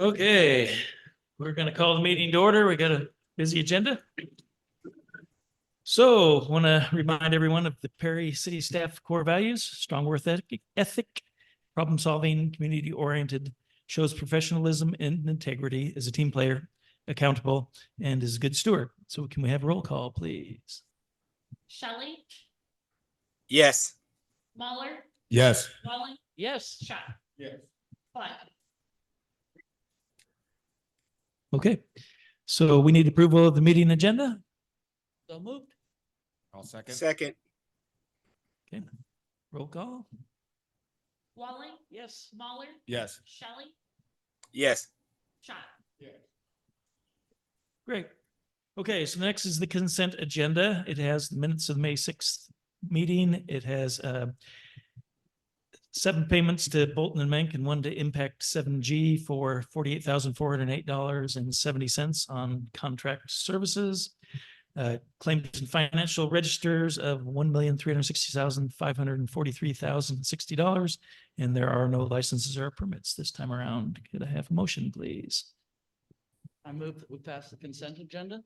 Okay, we're going to call the meeting to order. We got a busy agenda. So want to remind everyone of the Perry City staff core values: strong work ethic, problem solving, community oriented, shows professionalism and integrity, is a team player, accountable, and is a good steward. So can we have a roll call, please? Shelley, Yes. Mahler, Yes. Walling, Yes. Schott. Yes. Fine. Okay, so we need approval of the meeting agenda. So moved. I'll second. Second. Okay, roll call. Walling, Yes. Mahler, Yes. Shelley, Yes. Schott. Great. Okay, so next is the consent agenda. It has the minutes of the May 6th meeting. It has 7 payments to Bolton and Menk and 1 to Impact 7G for $48,408.70 on contract services. Claims and financial registers of $1,360,543,060. And there are no licenses or permits this time around. Could I have a motion, please? I move that we pass the consent agenda.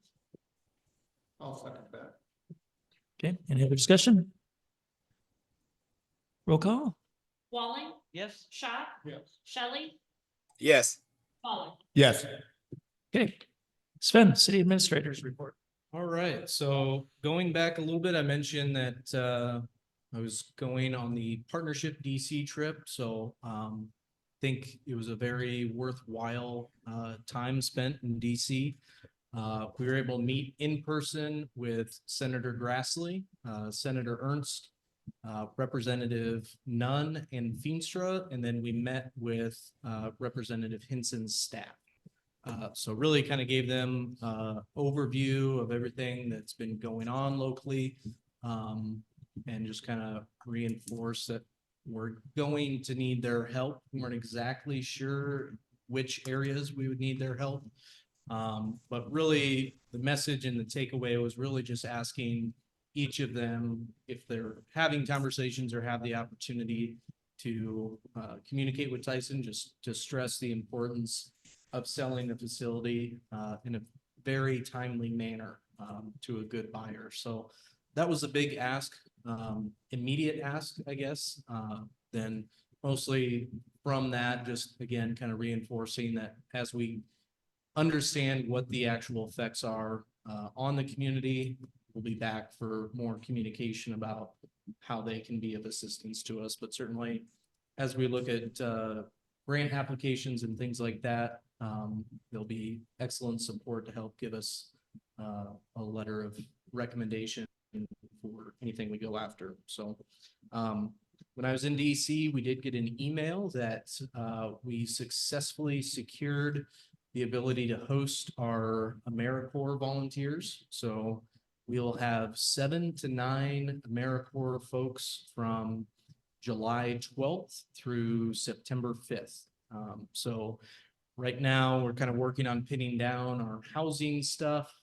I'll second that. Okay, any other discussion? Roll call? Walling, Yes. Schott, Yes. Shelley, Yes. Mahler. Yes. Okay. Sven, City Administrator's report. All right, so going back a little bit, I mentioned that I was going on the partnership DC trip, so think it was a very worthwhile time spent in DC. We were able to meet in person with Senator Grassley, Senator Ernst, Representative Nunn and Feenstra, and then we met with Representative Hinson's staff. So really kind of gave them overview of everything that's been going on locally, and just kind of reinforce that we're going to need their help. We weren't exactly sure which areas we would need their help. But really the message and the takeaway was really just asking each of them if they're having conversations or have the opportunity to communicate with Tyson, just to stress the importance of selling the facility in a very timely manner to a good buyer. So that was a big ask, immediate ask, I guess. Then mostly from that, just again, kind of reinforcing that as we understand what the actual effects are on the community, we'll be back for more communication about how they can be of assistance to us. But certainly as we look at grant applications and things like that, there'll be excellent support to help give us a letter of recommendation for anything we go after. So when I was in DC, we did get an email that we successfully secured the ability to host our AmeriCorps volunteers. So we'll have 7 to 9 AmeriCorps folks from July 12th through September 5th. So right now we're kind of working on pinning down our housing stuff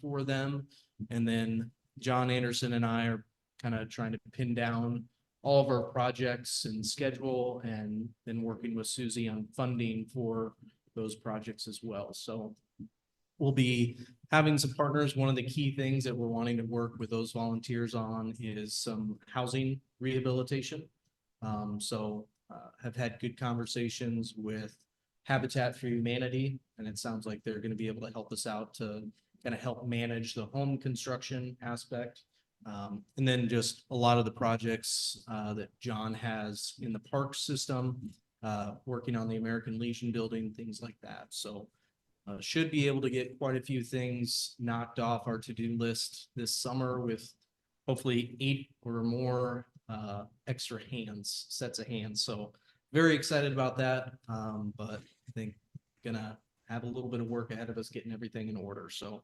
for them. And then John Anderson and I are kind of trying to pin down all of our projects and schedule, and then working with Susie on funding for those projects as well. So we'll be having some partners. One of the key things that we're wanting to work with those volunteers on is some housing rehabilitation. Have had good conversations with Habitat for Humanity, and it sounds like they're going to be able to help us out to kind of help manage the home construction aspect. And then just a lot of the projects that John has in the park system, working on the American Legion building, things like that. So should be able to get quite a few things knocked off our to-do list this summer, with hopefully 8 or more extra sets of hands. So very excited about that. But I think gonna have a little bit of work ahead of us getting everything in order. So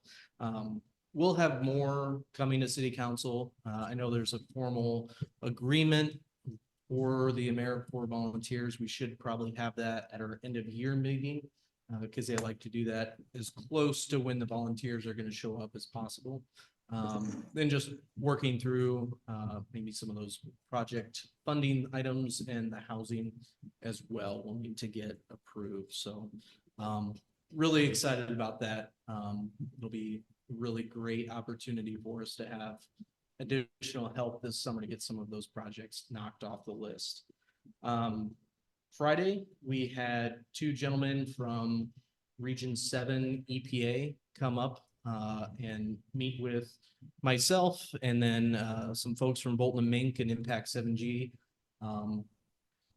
we'll have more coming to City Council. I know there's a formal agreement for the AmeriCorps volunteers. We should probably have that at our end of year meeting, because they like to do that as close to when the volunteers are going to show up as possible. Then just working through maybe some of those project funding items and the housing as well, wanting to get approved. So really excited about that. It'll be a really great opportunity for us to have additional help this summer to get some of those projects knocked off the list. Friday, we had two gentlemen from Region 7 EPA come up and meet with myself and then some folks from Bolton and Mink and Impact 7G.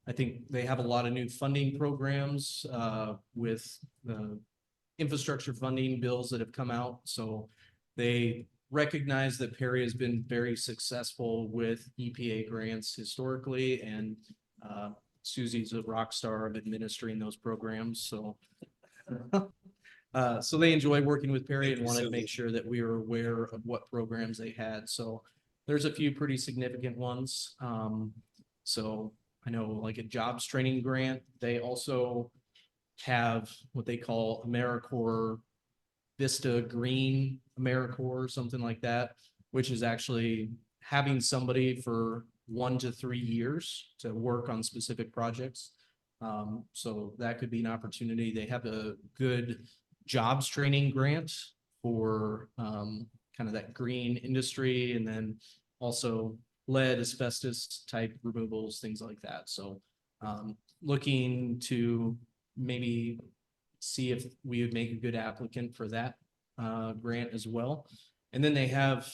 I think they have a lot of new funding programs with the infrastructure funding bills that have come out. So they recognize that Perry has been very successful with EPA grants historically, and Susie's a rock star of administering those programs. So so they enjoy working with Perry Thank and you, wanted to Susie. make sure that we were aware of what programs they had. So there's a few pretty significant ones. So I know like a jobs training grant, they also have what they call AmeriCorps Vista Green AmeriCorps, something like that, which is actually having somebody for 1 to 3 years to work on specific projects. So that could be an opportunity. They have a good jobs training grant for kind of that green industry, and then also lead, asbestos type removals, things like that. So looking to maybe see if we would make a good applicant for that grant as well. And then they have,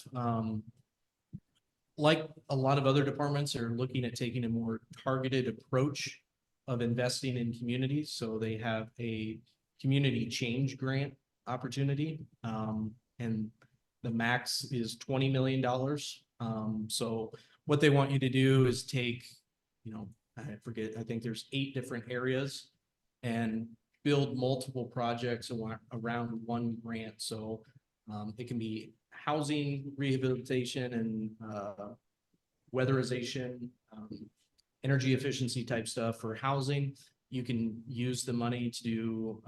like a lot of other departments, are looking at taking a more targeted approach of investing in communities. So they have a community change grant opportunity, and the max is $20 million. So what they want you to do is take, I forget, I think there's 8 different areas, and build multiple projects around one grant. So it can be housing rehabilitation and weatherization, energy efficiency type stuff. For housing, you can use the money to do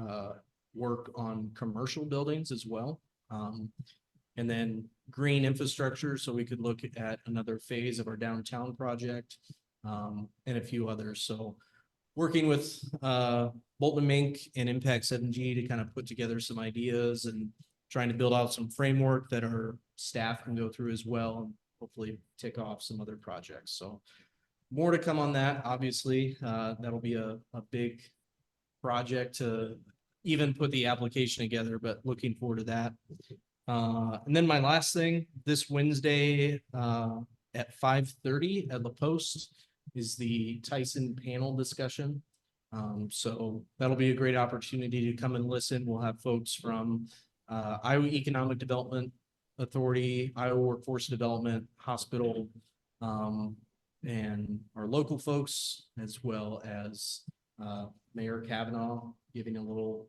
work on commercial buildings as well. And then green infrastructure, so we could look at another phase of our downtown project, and a few others. So working with Bolton Mink and Impact 7G to kind of put together some ideas and trying to build out some framework that our staff can go through as well, and hopefully tick off some other projects. So more to come on that. Obviously, that'll be a big project to even put the application together, but looking forward to that. And then my last thing, this Wednesday at 5:30 at La Poste is the Tyson panel discussion. So that'll be a great opportunity to come and listen. We'll have folks from Iowa Economic Development Authority, Iowa Workforce Development, Hospital, and our local folks, as well as Mayor Kavanaugh giving a little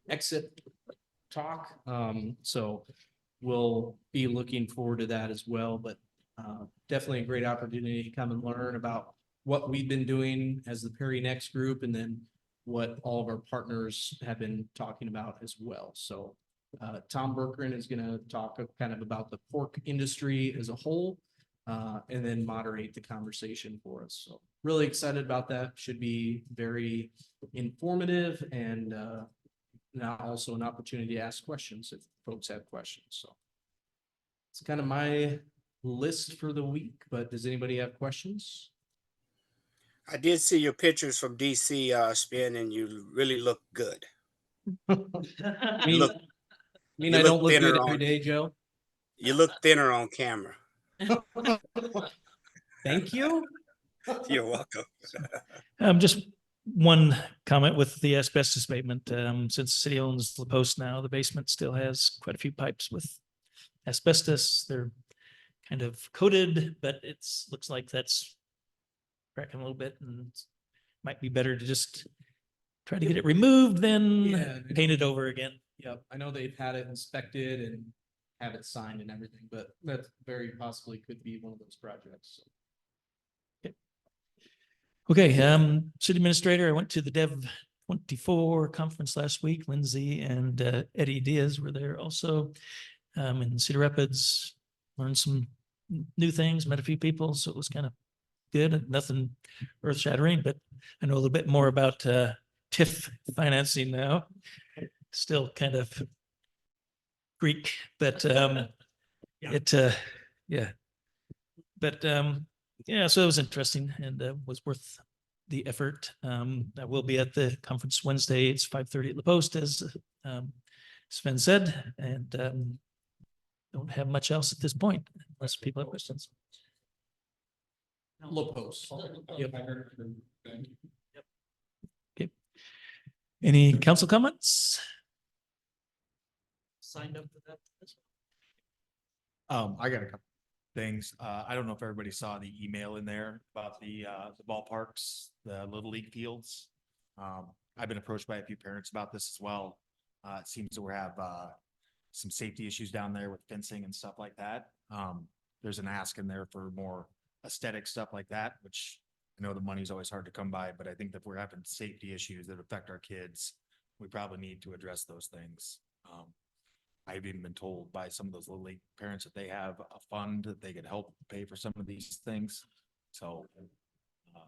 exit talk. So we'll be looking forward to that as well, but definitely a great opportunity to come and learn about what we've been doing as the Perry Next group, and then what all of our partners have been talking about as well. So Tom Berkran is going to talk kind of about the pork industry as a whole, and then moderate the conversation for us. So really excited about that. Should be very informative, and now also an opportunity to ask questions if folks have questions. So it's kind of my list for the week, but does anybody have questions? I did see your pictures from DC, Spin, and you really look good. I mean, look- I you don't look look good thinner every on- day, Joe. You look thinner on camera. Thank you. You're welcome. Just one comment with the asbestos abatement. Since the city owns La Poste now, the basement still has quite a few pipes with asbestos. They're kind of coated, but looks like that's cracking a little bit, and might be better to just try to get it removed than Yeah. paint it over again. Yep, I know they've had it inspected and have it signed and everything, but that very possibly could be one of those projects. So. Okay, city administrator, I went to the Dev 24 conference last week. Lindsay and Eddie Diaz were there also. in Cedar Rapids, learned some new things, met a few people, so it was kind of good. Nothing earth shattering, but I know a little bit more about TIF financing now. Still kind of Greek, but yeah. But yeah, so it was interesting and was worth the effort. I will be at the conference Wednesday. It's 5:30 at the Post, as Sven said, and don't have much else at this point unless people have questions. Low post. Yep. Okay. Any council comments? Signed up for that. I got a couple things. I don't know if everybody saw the email in there about the ballparks, the Little League fields. I've been approached by a few parents about this as well. It seems that we have, some safety issues down there with fencing and stuff like that. There's an ask in there for more aesthetic stuff like that, which I know the money's always hard to come by, but I think that we're having safety issues that affect our kids. We probably need to address those things. I've even been told by some of those Little League parents that they have a fund that they could help pay for some of these things. So I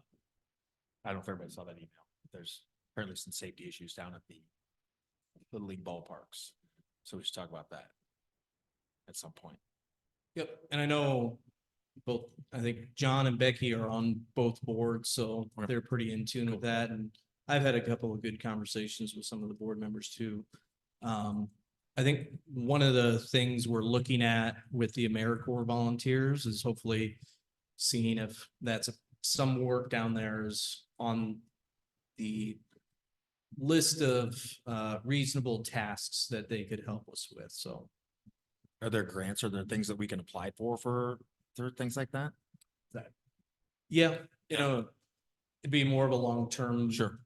don't know if everybody saw that email. There's apparently some safety issues down at the Little League ballparks. So we should talk about that at some point. Yep, and I know both, I think John and Becky are on both boards, so Okay. they're pretty in tune with that, and I've had a couple of good conversations with some of the board members too. I think one of the things we're looking at with the AmeriCorps volunteers is hopefully seeing if that's some work down there is on the list of reasonable tasks that they could help us with, so. Are there grants or there things that we can apply for things like that? Yeah, you know, it'd be more of a long-term. Sure.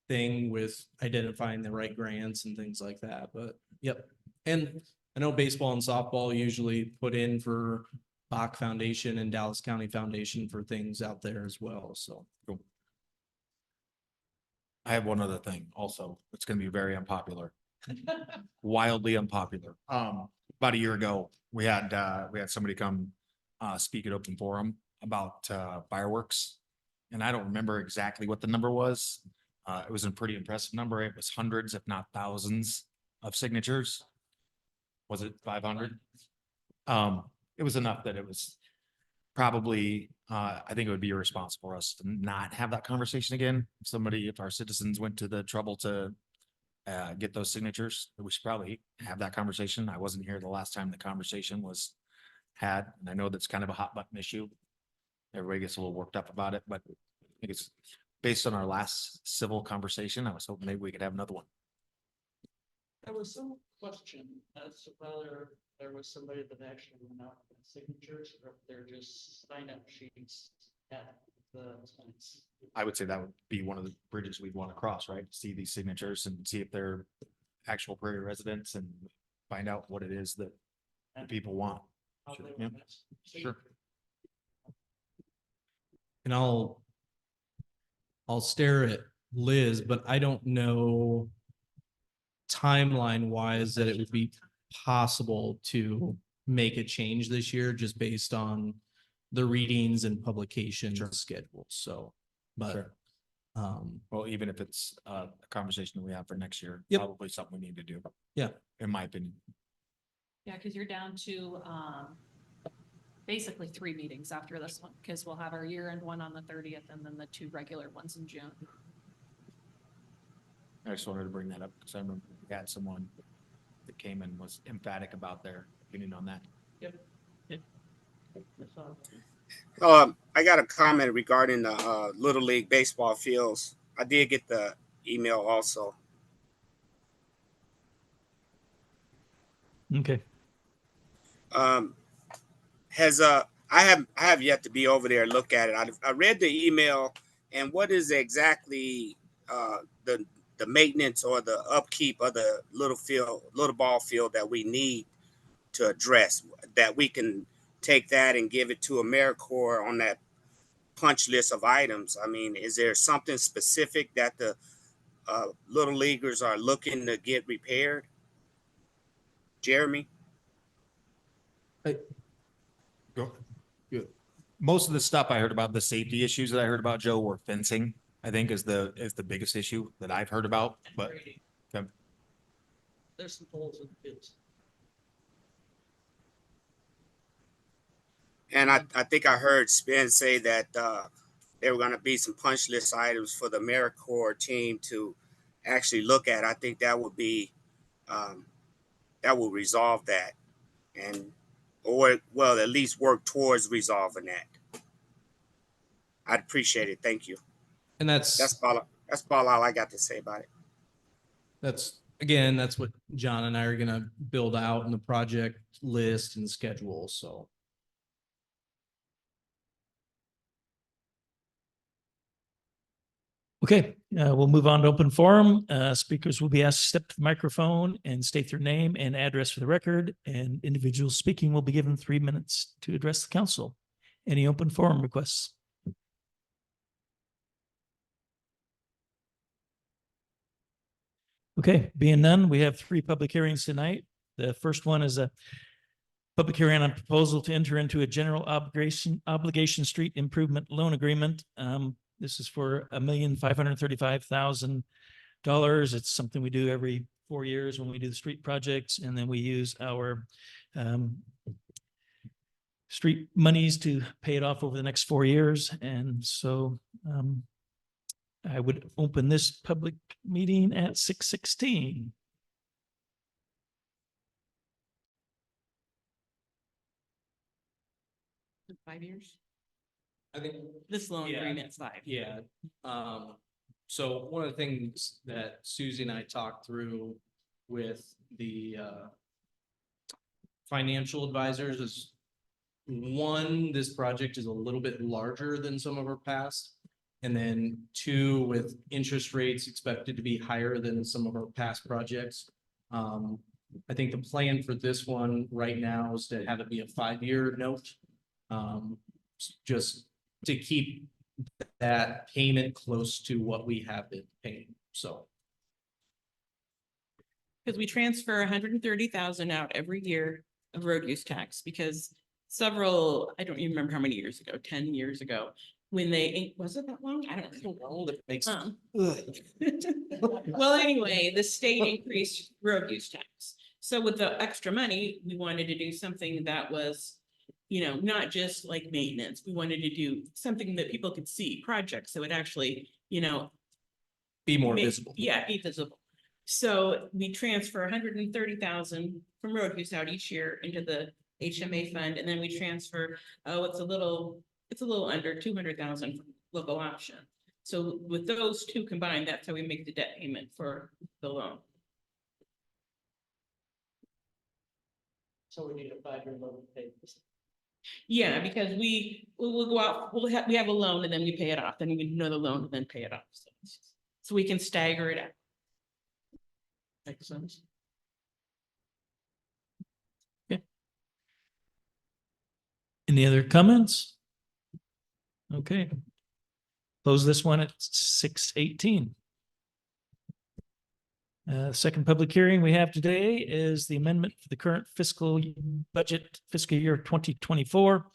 Thing with identifying the right grants and things like that, but yep. And I know baseball and softball usually put in for Bach Foundation and Dallas County Foundation for things out there as well, so. Cool. I have one other thing also. It's gonna be very unpopular. Wildly unpopular. About a year ago, we had somebody come speak at open forum about fireworks. And I don't remember exactly what the number was. It was a pretty impressive number. It was hundreds, if not thousands of signatures. Was it 500? It was enough that it was probably, I think it would be irresponsible for us to not have that conversation again. If our citizens went to the trouble to get those signatures, we should probably have that conversation. I wasn't here the last time the conversation was had, and I know that's kind of a hot button issue. Everybody gets a little worked up about it, but I think it's based on our last civil conversation. I was hoping maybe we could have another one. There was some question as to whether there was somebody that actually went out with signatures or if they're just sign up sheets at the sites. I would say that would be one of the bridges we'd want to cross, right? See these signatures and see if they're actual Prairie residents and find out what it is that the people want. How Sure, they yeah, went. sure. And I'll stare at Liz, but I don't know timeline wise that it would be possible to make a change this year just based on the readings and publication Sure. schedules. So, but, Sure. Well, even if it's a conversation that we have for next year, Yep. probably something we need to do. Yeah. In my opinion. Yeah, because you're down to basically 3 meetings after this one, because we'll have our year-end one on the 30th and then the 2 regular ones in June. I just wanted to bring that up because I remember we had someone that came and was emphatic about their opinion on that. That's all. I got a comment regarding the Little League baseball fields. I did get the email also. Okay. I have yet to be over there and look at it. I read the email, and what is exactly the maintenance or the upkeep of the little ball field that we need to address, that we can take that and give it to AmeriCorps on that punch list of items. I mean, is there something specific that the little leaguers are looking to get repaired? Jeremy? Go. Most of the stuff I heard about, the safety issues that I heard about, Joe, were fencing, I think is the biggest issue that I've heard about, but. Grading. Okay. There's some holes in the fields. And I think I heard Spence say that there were going to be some punch list items for the AmeriCorps team to actually look at. I think that would be that will resolve that, and or well, at least work towards resolving that. I'd appreciate it. Thank you. And That's all I got to say about it. again, that's what John and I are gonna build out in the project list and schedule, so. Okay, we'll move on to open forum. Speakers will be asked to step to the microphone and state their name and address for the record, and individuals speaking will be given 3 minutes to address the council. Any open forum requests? Okay, being none, we have 3 public hearings tonight. The first one is a public hearing on proposal to enter into a general obligation street improvement loan agreement. This is for $1,535,000. It's something we do every 4 years when we do the street projects, and then we use our street monies to pay it off over the next 4 years. And so I would open this public meeting at 6:16. 5 years? I think. This loan Yeah. agreement's 5. Yeah, so one of the things that Susie and I talked through with the financial advisors is, one, this project is a little bit larger than some of our past. And then 2, with interest rates expected to be higher than some of our past projects. I think the plan for this one right now is to have it be a 5-year note. Just to keep that payment close to what we have been paying, so. Because we transfer 130,000 out every year of road use tax, because several, I don't even remember how many years ago, 10 years ago, when they, was it that long? I don't know. That makes. Well, anyway, the state increased road use tax. So with the extra money, we wanted to do something that was, you know, not just like maintenance. We wanted to do something that people could see, projects that would actually, you know, Be more make- visible. Yeah, be visible. So we transfer 130,000 from road use out each year into the HMA fund, and then we transfer, it's a little under 200,000 from local option. So with those two combined, that's how we make the debt payment for the loan. So we need a 5-year loan to pay this. Yeah, because we'll go out, we have a loan and then we pay it off, then we do another loan and then pay it off. So we can stagger it out. Makes sense. Any other comments? Okay. Close this one at 6:18. Second public hearing we have today is the amendment for the current fiscal budget, fiscal year 2024.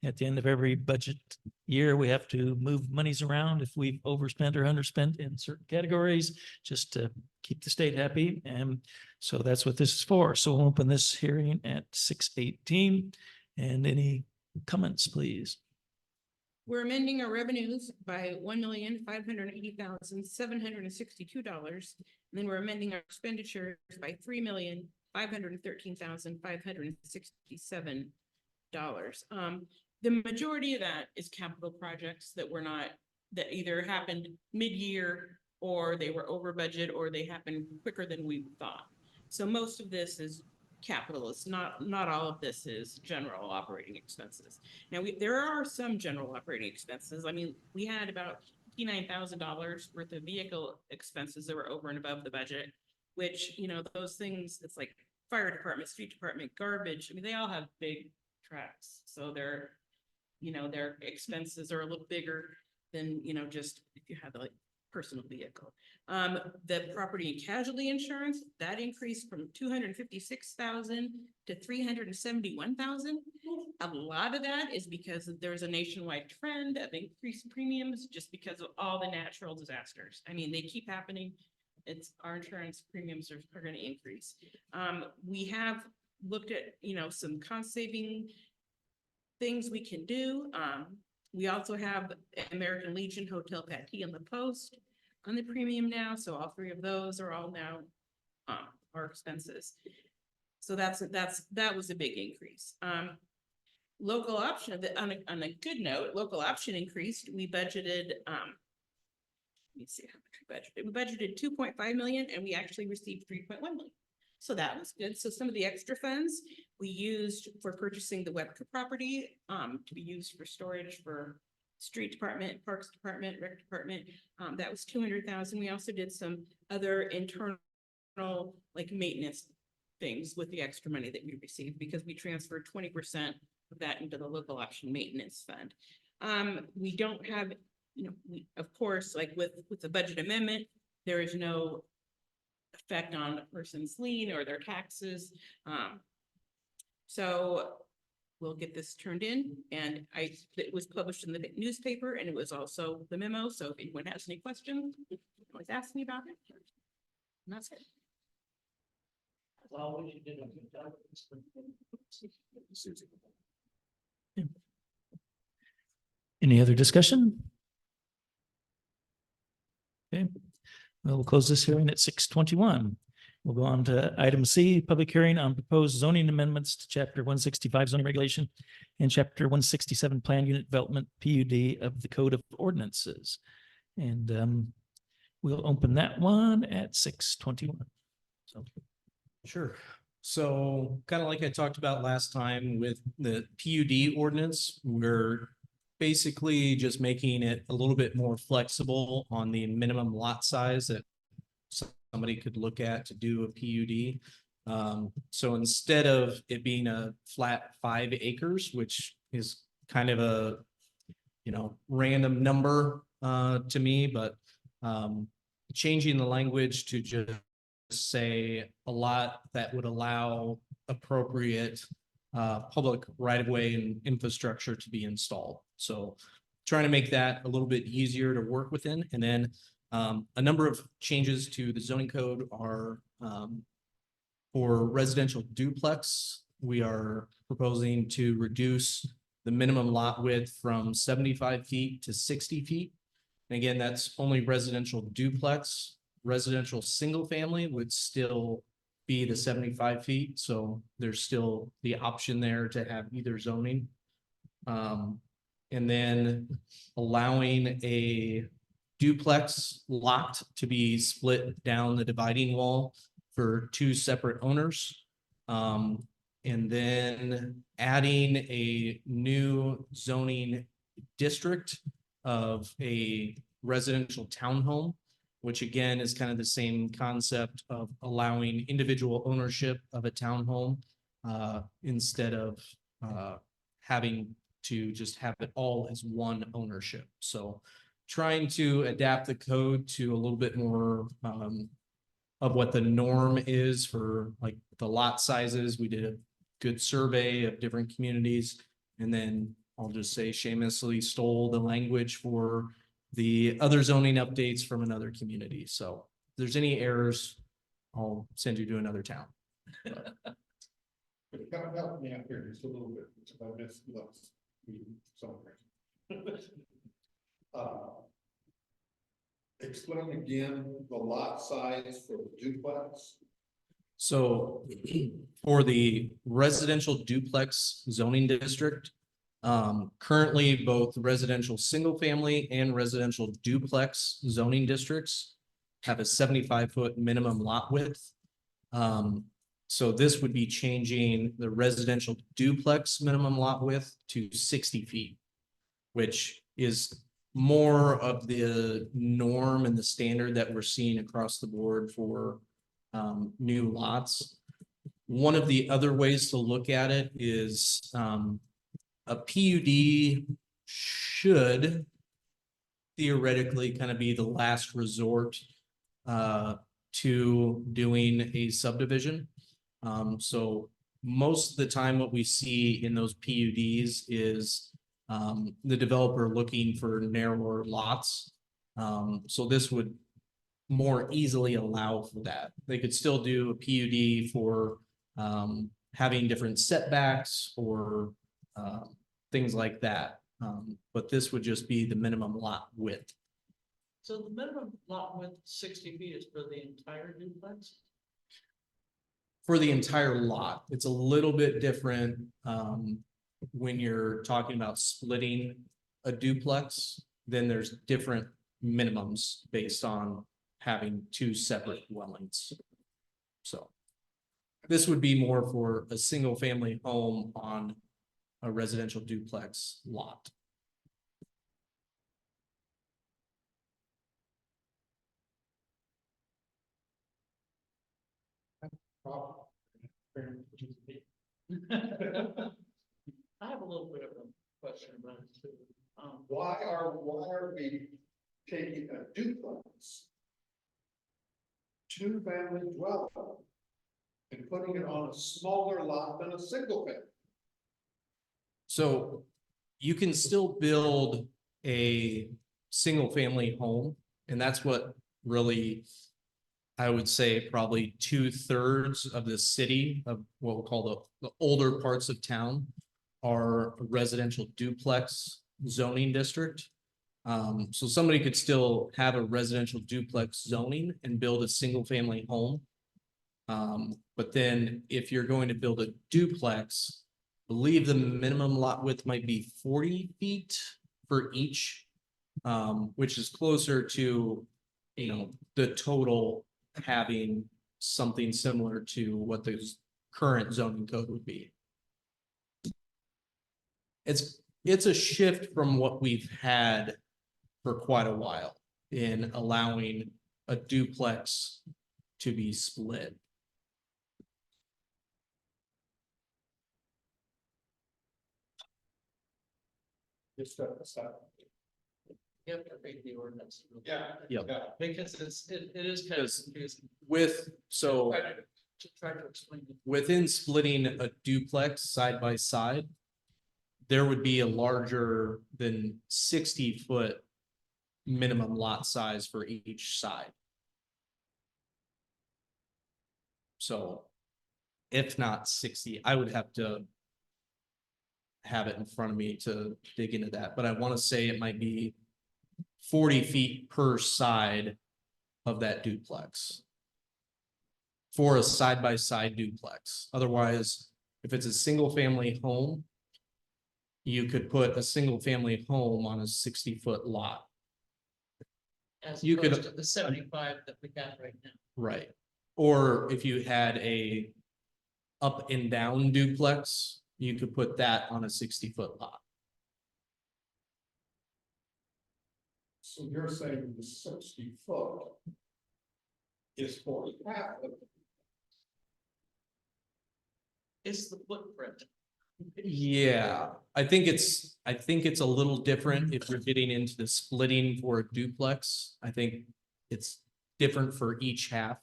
At the end of every budget year, we have to move monies around if we've overspent or underspent in certain categories, just to keep the state happy. And so that's what this is for. So we'll open this hearing at 6:18. And any comments, please? We're amending our revenues by $1,580,762. And then we're amending our expenditures by $3,513,567. The majority of that is capital projects that were not, that either happened mid-year or they were over budget or they happened quicker than we thought. So most of this is capital. It's not all of this is general operating expenses. Now, there are some general operating expenses. I mean, we had about $59,000 worth of vehicle expenses that were over and above the budget, which, you know, those things, it's like fire department, street department, garbage. I mean, they all have big trucks. So their expenses are a little bigger than, you know, just if you have like personal vehicle. The property and casualty insurance, that increased from 256,000 to 371,000. A lot of that is because there's a nationwide trend of increased premiums just because of all the natural disasters. I mean, they keep happening. It's our insurance premiums are going to increase. We have looked at, some cost saving things we can do. We also have American Legion, Hotel Patty, and the Post on the premium now. So all three of those are all now our expenses. So that was a big increase. Local option, on a good note, local option increased. We budgeted, let me see how much we budgeted. We budgeted 2.5 million and we actually received 3.1 million. So that was good. So some of the extra funds we used for purchasing the Webka property to be used for storage for street department, parks department, rec department. That was 200,000. We also did some other internal like maintenance things with the extra money that we received because we transferred 20% of that into the local option maintenance fund. We don't have, of course, like with the budget amendment, there is no effect on a person's lien or their taxes. So we'll get this turned in, and it was published in the newspaper, and it was also the memo. So if anyone has any questions, always ask me about it. And that's it. Well, you did a good job. Susie. Any other discussion? Okay, we'll close this hearing at 6:21. We'll go on to item C, public hearing on proposed zoning amendments to chapter 165 zoning regulation and chapter 167 plan unit development PUD of the Code of Ordinances. And we'll open that one at 6:21. So Sure. So kind of like I talked about last time with the PUD ordinance, we're basically just making it a little bit more flexible on the minimum lot size that somebody could look at to do a PUD. So instead of it being a flat 5 acres, which is kind of a, random number to me, but changing the language to just say a lot that would allow appropriate public right-of-way and infrastructure to be installed. So trying to make that a little bit easier to work within. And then a number of changes to the zoning code are for residential duplex. We are proposing to reduce the minimum lot width from 75 feet to 60 feet. And again, that's only residential duplex. Residential single family would still be the 75 feet. So there's still the option there to have either zoning. And then allowing a duplex lot to be split down the dividing wall for 2 separate owners. And then adding a new zoning district of a residential townhome, which again is kind of the same concept of allowing individual ownership of a townhome instead of having to just have it all as one ownership. So trying to adapt the code to a little bit more of what the norm is for like the lot sizes. We did a good survey of different communities, and then I'll just say shamelessly stole the language for the other zoning updates from another community. So if there's any errors, I'll send you to another town. Help me out here just a little bit, about this looks somewhere. Explain again the lot size for the duplex. So for the residential duplex zoning district, currently both residential single family and residential duplex zoning districts have a 75-foot minimum lot width. So this would be changing the residential duplex minimum lot width to 60 feet, which is more of the norm and the standard that we're seeing across the board for new lots. One of the other ways to look at it is a PUD should theoretically kind of be the last resort to doing a subdivision. So most of the time, what we see in those PUDs is the developer looking for narrower lots. So this would more easily allow for that. They could still do a PUD for having different setbacks or things like that. But this would just be the minimum lot width. So the minimum lot width 60 feet is for the entire duplex? For the entire lot. It's a little bit different when you're talking about splitting a duplex, then there's different minimums based on having two separate dwellings. So this would be more for a single family home on a residential duplex lot. I have a little bit of a question about it too. Why are we taking a duplex? Two-family dwelling and putting it on a smaller lot than a single family? So you can still build a single family home, and that's what really, I would say probably 2/3 of the city of what we'll call the older parts of town are a residential duplex zoning district. So somebody could still have a residential duplex zoning and build a single family home. But then if you're going to build a duplex, I believe the minimum lot width might be 40 feet for each, which is closer to, the total having something similar to what the current zoning code would be. It's a shift from what we've had for quite a while in allowing a duplex to be split. Just You have to read the ordinance. yeah. Yep. Yeah. Because it is kind of Because- confusing. So To try to explain it. within splitting a duplex side by side, there would be a larger than 60-foot minimum lot size for each side. So if not 60, I would have to have it in front of me to dig into that, but I want to say it might be 40 feet per side of that duplex for a side-by-side duplex. Otherwise, if it's a single-family home, you could put a single-family home on a 60-foot lot. As You could- opposed to the 75 that we got right now. Right. Or if you had a up and down duplex, you could put that on a 60-foot lot. So you're saying the 60 foot is for half of it. It's the footprint. Yeah, I think it's a little different if you're getting into the splitting for a duplex. I think it's different for each half.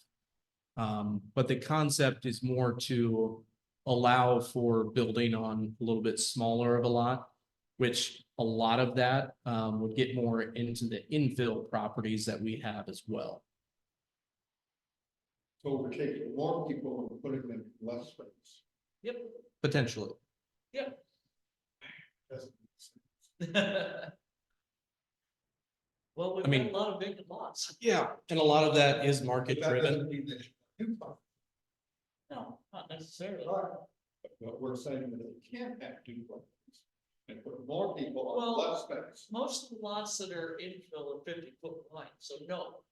But the concept is more to allow for building on a little bit smaller of a lot, which a lot of that would get more into the infill properties that we have as well. So we're taking more people and putting them in less space. Yep. Potentially. Yep. Doesn't make sense. Well, we've I mean- got a lot of vacant lots. Yeah. And a lot of that is market But that driven. doesn't mean that you do find. No, not necessarily. Right. But we're saying that they can't have duplexes and put more people on Well- less space. Most of the lots that are infill are 50-foot wide, so no,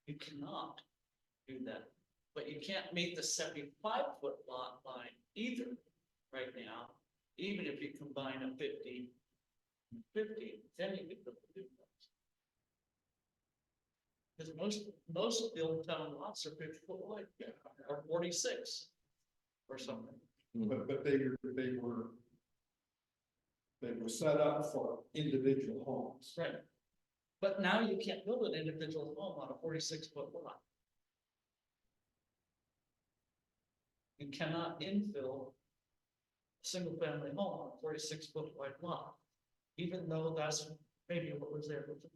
you cannot do that. But you can't meet the 75-foot lot line either right now, even if you combine a 50 and 50, then you get the duplex. Because most of the old town lots are 50-foot wide, or 46 or something. But they were set up for individual homes. Right. But now you can't build an individual home on a 46-foot lot. You cannot infill a single-family home on a 46-foot wide lot, even though that's maybe what was there before.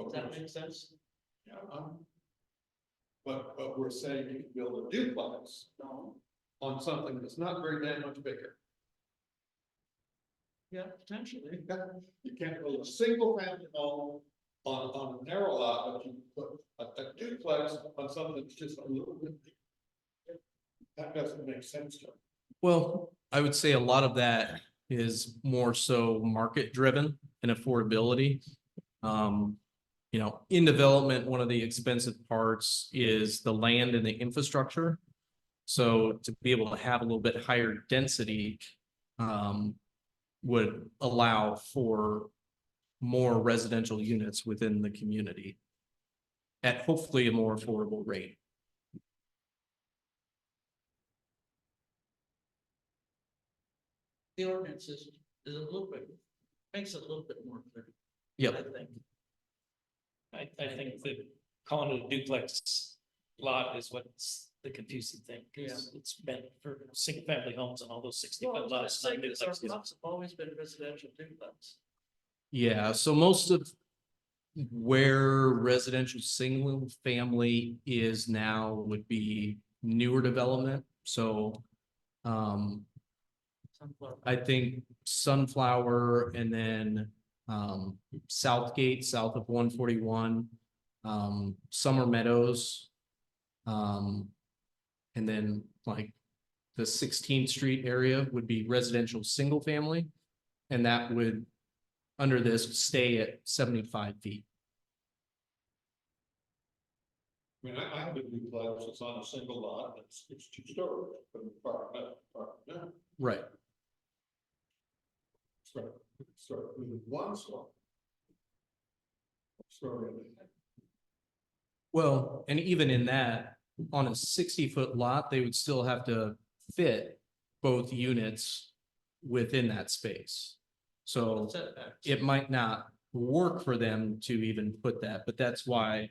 Does that make sense? Yeah, but we're saying you can build a duplex No. on something that's not very damn much bigger. Yeah, potentially. You can't build a single family home on a narrow lot, but you put a duplex on something that's just a little bit. Bigger. That doesn't make sense to me. Well, I would say a lot of that is more so market driven and affordability. You know, in development, one of the expensive parts is the land and the infrastructure. So to be able to have a little bit higher density, would allow for more residential units within the community at hopefully a more affordable rate. The ordinance is a little bit, makes it a little bit more clear. Yep. I think. I think that calling it a duplex lot is what's the confusing thing, because it's meant for single family homes and all those 60-foot lots, not Our duplexes. lots have always been residential duplex. Yeah, so most of where residential single family is now would be newer development. So Sunflower. I think Sunflower and then Southgate, south of 141, Summer Meadows. And then like the 16th Street area would be residential single family. And that would, under this, stay at 75 feet. I mean, I have a duplex, it's on a single lot, it's 2 stories, but apartment. Right. Start with 1 story. Story. Well, and even in that, on a 60-foot lot, they would still have to fit both units within that space. So Setbacks. it might not work for them to even put that, but that's why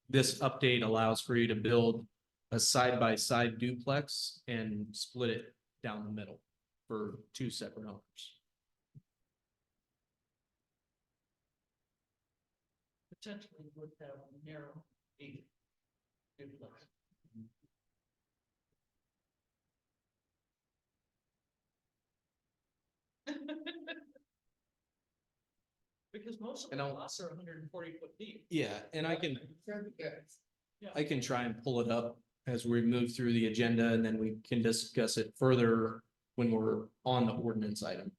this update allows for you to build a side-by-side duplex and split it down the middle for 2 separate owners. Potentially would have a narrow eight duplex. Because most of And the I'll- lots are 140-foot deep. Yeah, and I can Yeah. try and pull it up as we move through the agenda, and then we can discuss it further when we're on the ordinance item.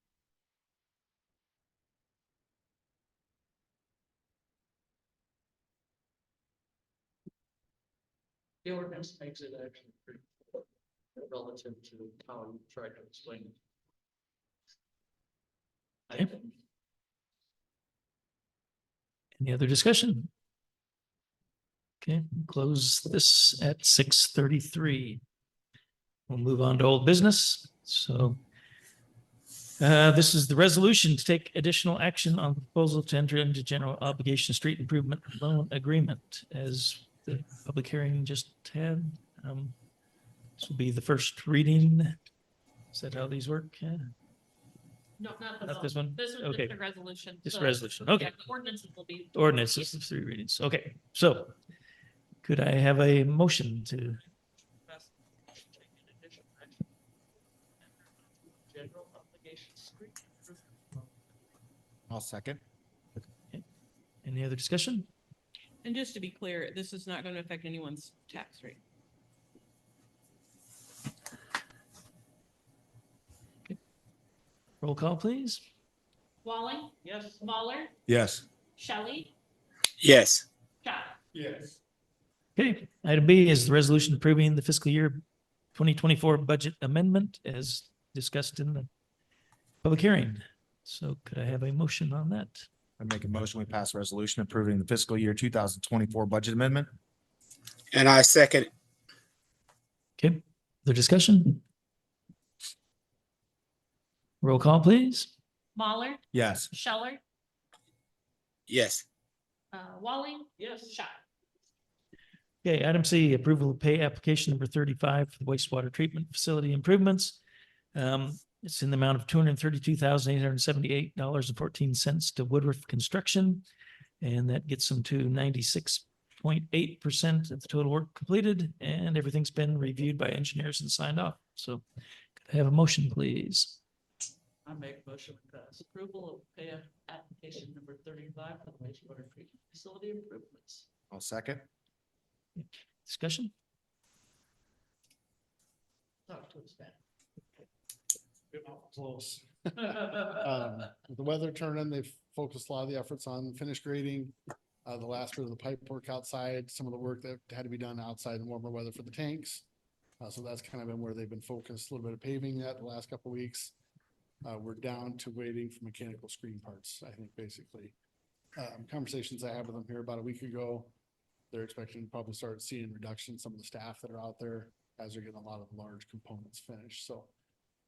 The ordinance makes it actually pretty relative to how you try to explain it. I Okay. think. Any other discussion? Okay, close this at 6:33. We'll move on to old business. So this is the resolution to take additional action on the proposal to enter into general obligation street improvement loan agreement as the public hearing just had. This will be the first reading. Is that how these work? Yeah. No, not the. Not this vote. one? This is Okay. just the resolution. Just The- resolution. Okay. yeah, the Ordinances will be. Ordinance is the 3 readings. Okay, so could I have a motion to, General obligation street. I'll second. any other discussion? And just to be clear, this is not going to affect anyone's tax rate. Roll call, please. Walling, Yes. Lawler, Yes. Shelley, Yes. Scott. Yes. Okay, item B is the resolution approving the fiscal year 2024 budget amendment as discussed in the public hearing. So could I have a motion on that? I make a motion, we pass a resolution approving the fiscal year 2024 budget amendment. And I second. Okay, the discussion? Roll call, please. Mahler, Yes. Scheller, Yes. Walling, Yes. Schott. Okay, item C, approval of pay application number 35 for the wastewater treatment facility improvements. It's in the amount of $232,878.14 to Woodruff Construction. And that gets them to 96.8% of the total work completed, and everything's been reviewed by engineers and signed off. So could I have a motion, please? I make a motion to pass approval of pay application number 35 for the wastewater treatment facility improvements. I'll second. Discussion? Talk to us, man. Close. With the weather turning, they've focused a lot of the efforts on finish grading. The last bit of the pipe work outside, some of the work that had to be done outside in warmer weather for the tanks. So that's kind of been where they've been focused, a little bit of paving that the last couple of weeks. We're down to waiting for mechanical screen parts, I think, basically. Conversations I had with them here about a week ago, they're expecting to probably start seeing reduction in some of the staff that are out there as they're getting a lot of large components finished. So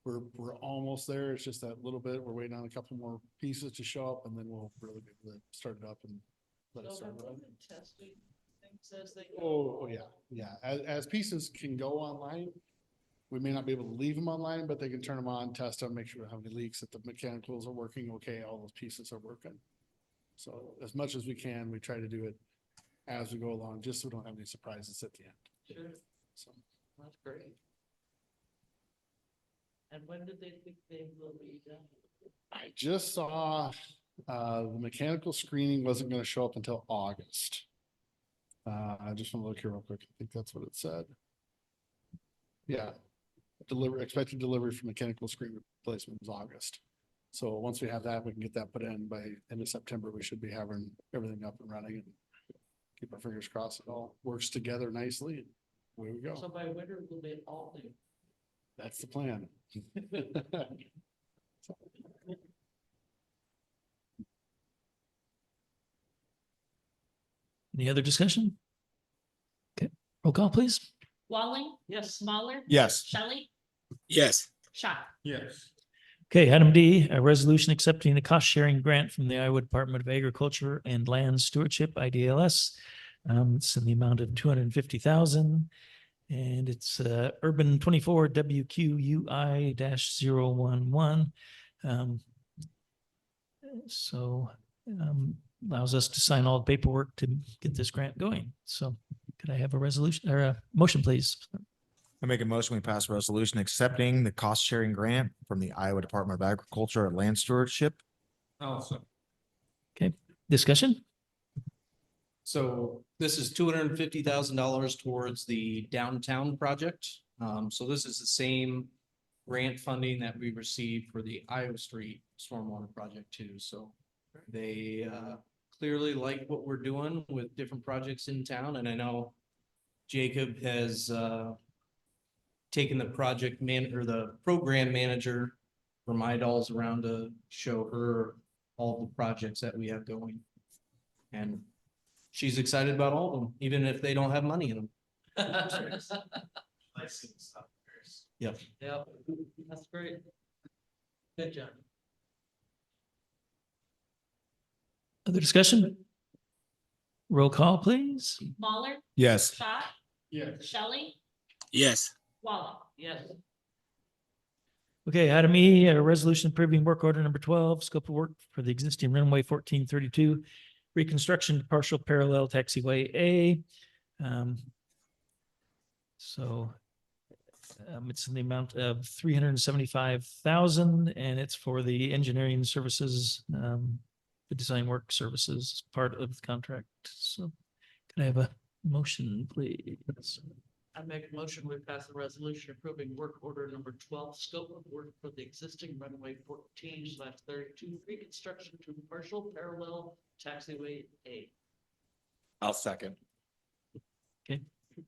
we're almost there. It's just that little bit. We're waiting on a couple more pieces to show up, and then we'll really be able to start it up and let it So start they're running. looking, testing things as they go. Oh, yeah. As pieces can go online, we may not be able to leave them online, but they can turn them on, test them, make sure we don't have any leaks, that the mechanicals are working okay, all those pieces are working. So as much as we can, we try to do it as we go along, just so we don't have any surprises at the end. Sure, So that's great. And when did they think they will be done? I just saw, the mechanical screening wasn't gonna show up until August. I just wanna look here real quick. I think that's what it said. Yeah. Expected delivery for mechanical screen replacement is August. So once we have that, we can get that put in by end of September. We should be having everything up and running and keep our fingers crossed it all works together nicely. And away we So go. by winter, will be all new. That's the plan. Any other discussion? Okay, roll call, please. Walling, Yes. Mahler, Yes. Shelley, Yes. Schott. Yes. Okay, item D, a resolution accepting the cost sharing grant from the Iowa Department of Agriculture and Land Stewardship, IDLS. It's in the amount of 250,000. And it's urban 24 WQUI -011. So allows us to sign all the paperwork to get this grant going. So could I have a resolution or a motion, please? I make a motion, we pass a resolution accepting the cost sharing grant from the Iowa Department of Agriculture and Land Stewardship. Also. Discussion? So this is $250,000 towards the downtown project. So this is the same grant funding that we received for the Iowa Street Stormwater Project too. So they clearly like what we're doing with different projects in town. And I know Jacob has taken the the program manager for My Dolls around to show her all the projects that we have going. And she's excited about all of them, even if they don't have money in them. Yep. Yeah, that's great. Good job. Other discussion? Roll call, please. Mahler, Yes. Schott, Yes. Shelley, Yes. Walling. Yes. Okay, item E, a resolution approving work order number 12, scope of work for the existing runway 1432, reconstruction to partial parallel taxiway A. So it's in the amount of 375,000, and it's for the engineering services, the design work services part of the contract. So can I have a motion, please? I make a motion, we pass a resolution approving work order number 12, scope of work for the existing runway 14/32, reconstruction to partial parallel taxiway A. I'll second.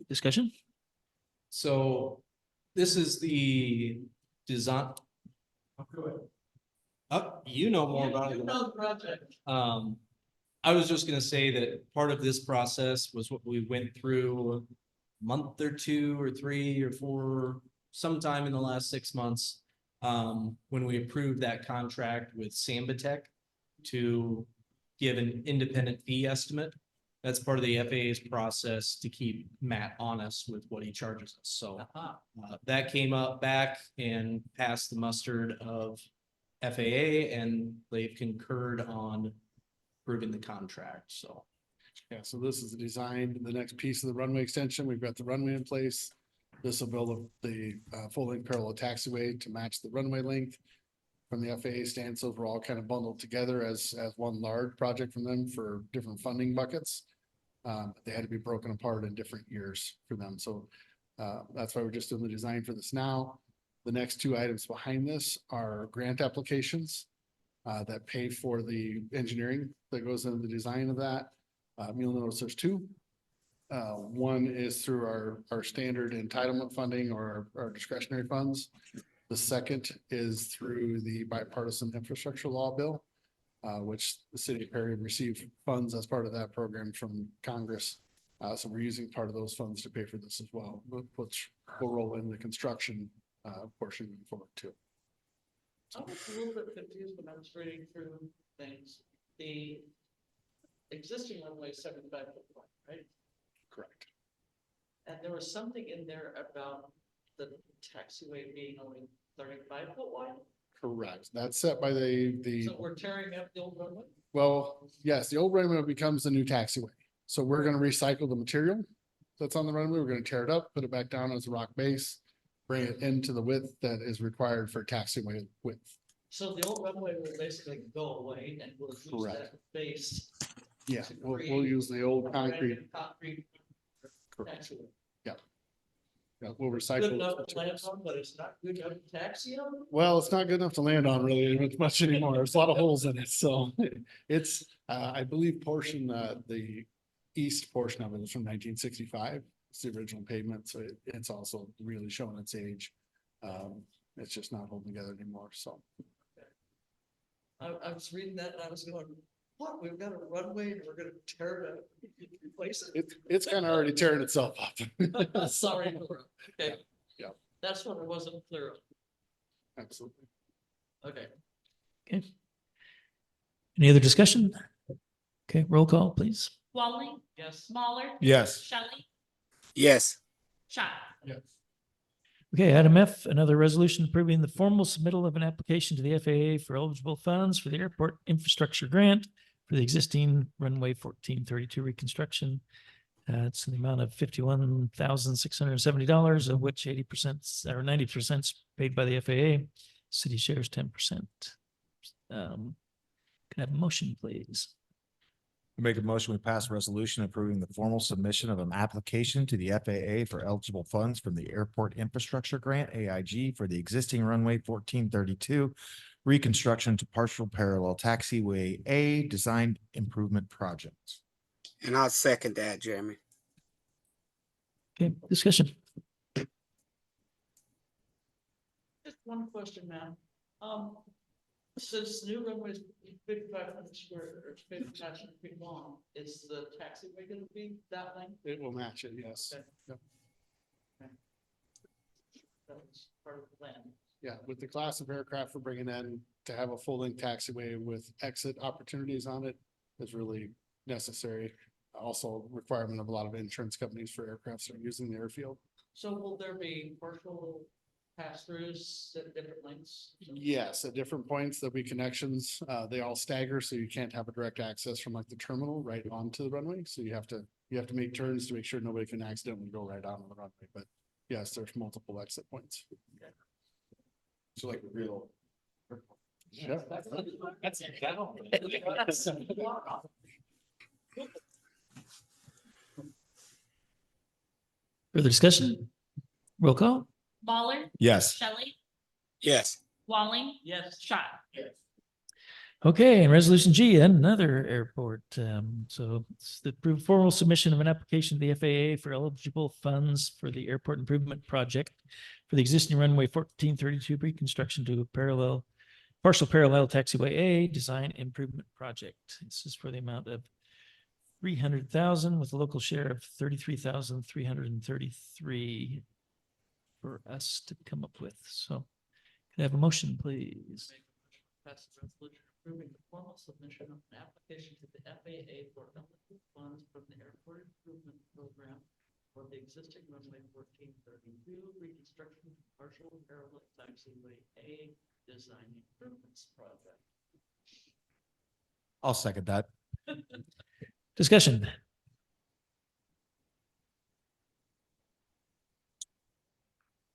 Discussion? So this is the design. You know more about it. You know the project. I was just gonna say that part of this process was what we went through a month or 2 or 3 or 4, sometime in the last 6 months. when we approved that contract with Sambatech to give an independent fee estimate. That's part of the FAA's process to keep Matt honest with what he charges us. So that came up back and passed the mustard of FAA, and they've concurred on approving the contract. So Yeah, so this is the design, the next piece of the runway extension. We've got the runway in place. This will build the full-length parallel taxiway to match the runway length. From the FAA stance, those were all kind of bundled together as one large project from them for different funding buckets. They had to be broken apart in different years for them. So that's why we're just doing the design for this now. The next two items behind this are grant applications that pay for the engineering that goes into the design of that. You'll notice there's two. One is through our standard entitlement funding or our discretionary funds. The second is through the bipartisan infrastructure law bill, which the city of Perry received funds as part of that program from Congress. So we're using part of those funds to pay for this as well, which will roll in the construction portion moving forward too. I was a little bit confused when I was reading through things. The existing runway is 75 foot wide, right? Correct. And there was something in there about the taxiway being only 35 foot wide. Correct. That's set by the, So we're tearing up the old runway? well, yes, the old runway becomes the new taxiway. So we're gonna recycle the material that's on the runway. We're gonna tear it up, put it back down as a rock base, bring it into the width that is required for taxiway width. So the old runway will basically go away and we'll use Correct. that base. Yeah, to we'll create use the old a brand concrete. new Concrete. Correct. taxiway. Yeah, we'll Good recycle. enough those to land materials. on, but it's not good enough to taxi on? Well, it's not good enough to land on really much anymore. There's a lot of holes in it, so it's, I believe the east portion of it is from 1965. It's the original pavement, so it's also really showing its age. It's just not holding together anymore, so. I was reading that and I was going, what, we've got a runway and we're gonna tear it up, replace it? It's kind of already tearing itself up. Sorry, Laura. Okay. Yeah. That's what I wasn't clear on. Absolutely. Okay. Okay. Any other discussion? Okay, roll call, please. Walling, Yes. Mahler, Yes. Shelley, Yes, Shot. Yes. Okay, item F, another resolution approving the formal submittal of an application to the FAA for eligible funds for the airport infrastructure grant for the existing runway 1432 reconstruction. It's in the amount of $51,670, of which 80% or 90% is paid by the FAA. City shares 10%. Can I have a motion, please? Make a motion, we pass a resolution approving the formal submission of an application to the FAA for eligible funds from the Airport Infrastructure Grant, AIG, for the existing runway 1432 reconstruction to partial parallel taxiway A design improvement project. and I'll second that, Jeremy. Okay, discussion. Just one question, ma'am. Since the new runway is 5,500 square, or 5,500 feet long, is the taxiway gonna be that length? It will match it, yes. Okay. Yep. Okay. That was part of the plan. Yeah, with the class of aircraft we're bringing in to have a full-length taxiway with exit opportunities on it is really necessary. Also requirement of a lot of insurance companies for aircrafts that are using the airfield. So will there be partial pass-throughs at different lengths? Yes, at different points, there'll be connections. They all stagger, so you can't have a direct access from like the terminal right onto the runway. So you have to make turns to make sure nobody can accidentally go right out on the runway. But yes, there's multiple exit points. So like real. Yeah. That's down. Further discussion? Roll call? Mahler, Yes. Shelley, Yes, Walling, Yes. Shot. Okay, and resolution G, another airport. So it's the approved formal submission of an application to the FAA for eligible funds for the airport improvement project for the existing runway 1432 reconstruction to a partial parallel taxiway A design improvement project. This is for the amount of 300,000 with a local share of 33,333 for us to come up with. So Could I have a motion, please? Make a motion to pass a resolution approving the formal submission of an application to the FAA for eligible funds from the Airport Improvement Program for the existing runway 1432 reconstruction and partial parallel taxiway A design improvements project. I'll second that. Discussion.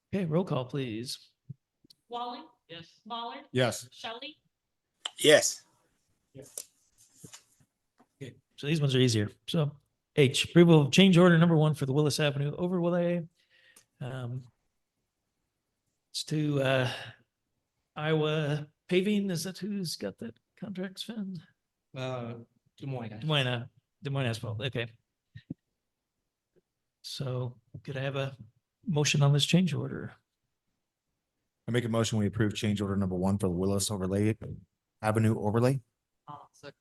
Okay, roll call, please. Walling, Yes. Ballard, Yes. Shelley, Yes. Okay, so these ones are easier. So H, approval of change order number 1 for the Willis Avenue overlay. It's to Iowa Paving. Is that who's got that contract, Sven? Des Moines. Des Moines Asphalt. Okay. So could I have a motion on this change order? I make a motion, we approve change order number 1 for the Willis Avenue overlay. Second.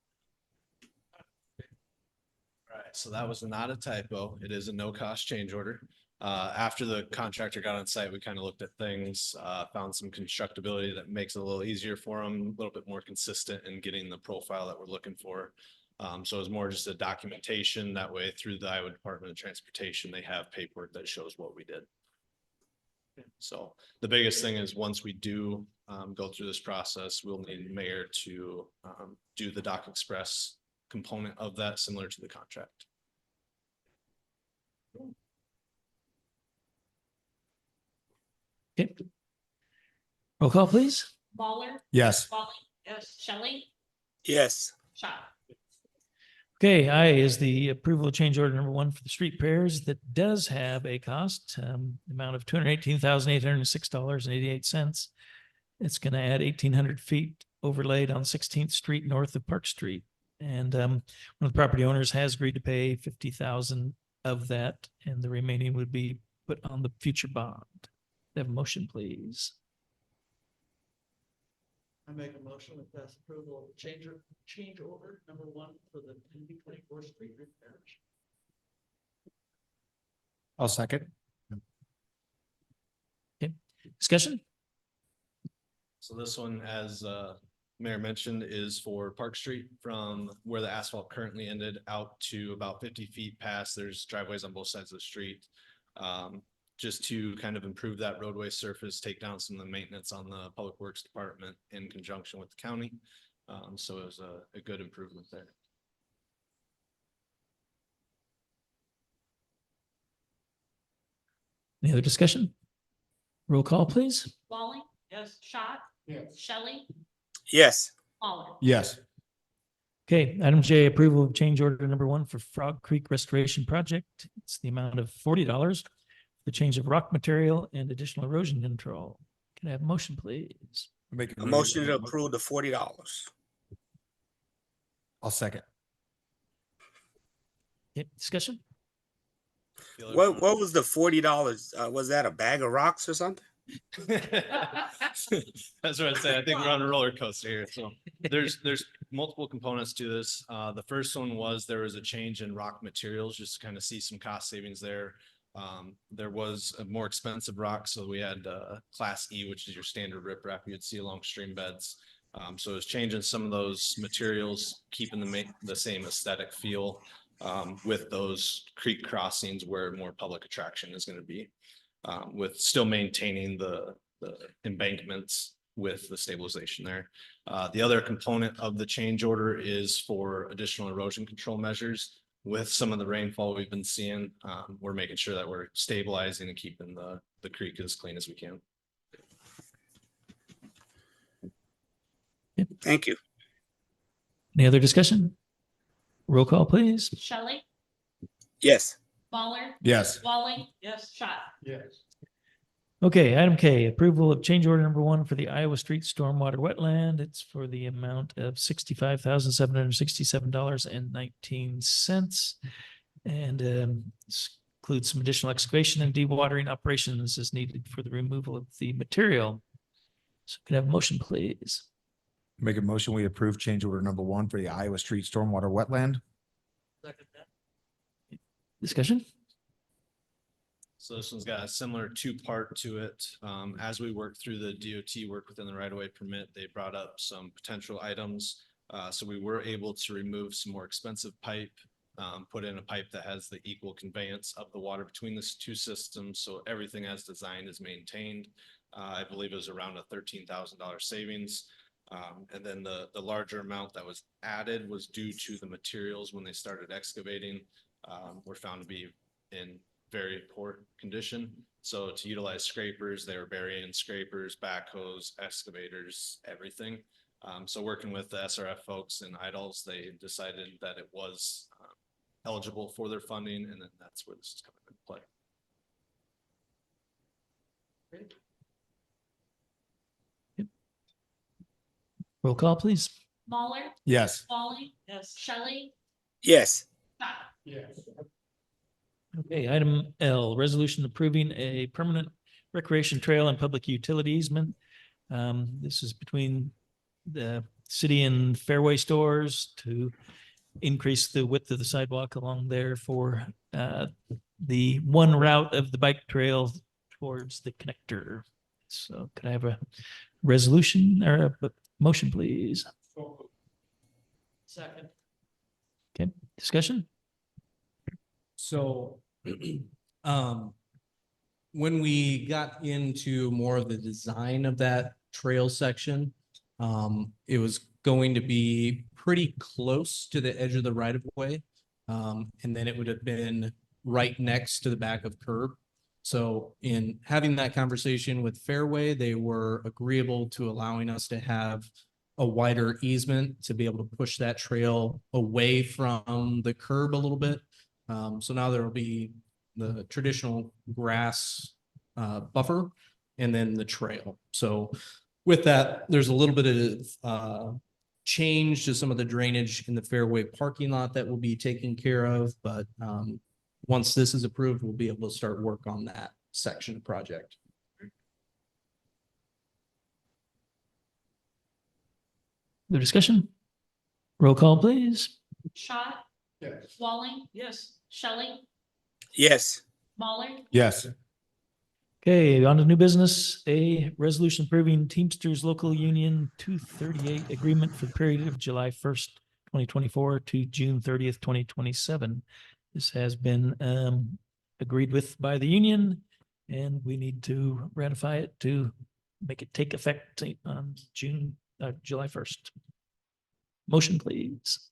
Right, so that was not a typo. It is a no-cost change order. After the contractor got on site, we kind of looked at things, found some constructability that makes it a little easier for them, a little bit more consistent in getting the profile that we're looking for. So it was more just a documentation. That way, through the Iowa Department of Transportation, they have paperwork that shows what we did. So the biggest thing is once we do go through this process, we'll need mayor to do the Doc Express component of that, similar to the contract. Okay. Roll call, please. Ballard, Yes. Walling, Yes. Shelley, Yes. Shot. Okay, I is the approval of change order number 1 for the street repairs that does have a cost, amount of $218,806.88. It's going to add 1,800 feet overlaid on 16th Street north of Park Street. And one of the property owners has agreed to pay 50,000 of that, and the remaining would be put on the future bond. Have a motion, please. I make a motion to pass approval of change order number 1 for the 24th Street repairs. I'll second. Discussion? So this one, as Mayor mentioned, is for Park Street from where the asphalt currently ended out to about 50 feet past. There's driveways on both sides of the street. Just to kind of improve that roadway surface, take down some of the maintenance on the Public Works Department in conjunction with the county. So it was a good improvement there. Any other discussion? Roll call, please. Walling, Yes. Shot, Yes. Shelley, Yes. Ballard. Yes. Okay, item J, approval of change order number 1 for Frog Creek Restoration Project. It's the amount of $40. The change of rock material and additional erosion control. Can I have a motion, please? Make A motion to approve the $40. I'll second. Okay, discussion? What was the $40? Was that a bag of rocks or something? That's what I'd say. I think we're on a roller coaster here. So there's multiple components to this. The first one was there was a change in rock materials, just to kind of see some cost savings there. There was a more expensive rock, so we had Class E, which is your standard riprap you'd see along stream beds. So it's changing some of those materials, keeping the same aesthetic feel with those creek crossings where more public attraction is going to be, with still maintaining the embankments with the stabilization there. The other component of the change order is for additional erosion control measures. With some of the rainfall we've been seeing, we're making sure that we're stabilizing and keeping the creek as clean as we can. Thank you. Any other discussion? Roll call, please. Shelley, Yes. Ballard, Yes. Walling, Yes. Shot. Yes. Okay, item K, approval of change order number 1 for the Iowa Street Stormwater Wetland. It's for the amount of $65,767.19. And this includes some additional excavation and dewatering operations as needed for the removal of the material. So can I have a motion, please? Make a motion, we approve change order number 1 for the Iowa Street Stormwater Wetland. Second that. Discussion? So this one's got a similar two-part to it. As we work through the DOT work within the right-of-way permit, they brought up some potential items. So we were able to remove some more expensive pipe, put in a pipe that has the equal conveyance of the water between the two systems. So everything as designed is maintained. I believe it was around a $13,000 savings. And then the larger amount that was added was due to the materials when they started excavating, were found to be in very poor condition. So to utilize scrapers, they were burying scrapers, backhoes, excavators, everything. So working with the SRF folks and IDLs, they decided that it was eligible for their funding, and then that's where this is coming into play. Roll call, please. Mahler, Yes. Walling, Yes. Shelley, Yes. Scott. Yes. Okay, item L, resolution approving a permanent recreation trail and public utility easement. This is between the city and Fairway stores to increase the width of the sidewalk along there for the one route of the bike trail towards the connector. So could I have a resolution or a motion, please? Second. Okay, discussion? So, when we got into more of the design of that trail section, it was going to be pretty close to the edge of the right of way. And then it would have been right next to the back of curb. So in having that conversation with Fairway, they were agreeable to allowing us to have a wider easement to be able to push that trail away from the curb a little bit. So now there will be the traditional grass buffer and then the trail. So with that, there's a little bit of change to some of the drainage in the Fairway parking lot that will be taken care of. But once this is approved, we'll be able to start work on that section of project. The discussion? Roll call, please. Schott, Yes. Walling, Yes. Shelley, Yes. Mahler, Yes. Okay, on to new business, a resolution approving Teamsters Local Union 238 agreement for the period of July 1st, 2024 to June 30th, 2027. This has been agreed with by the union, and we need to ratify it to make it take effect on July 1st. Motion, please.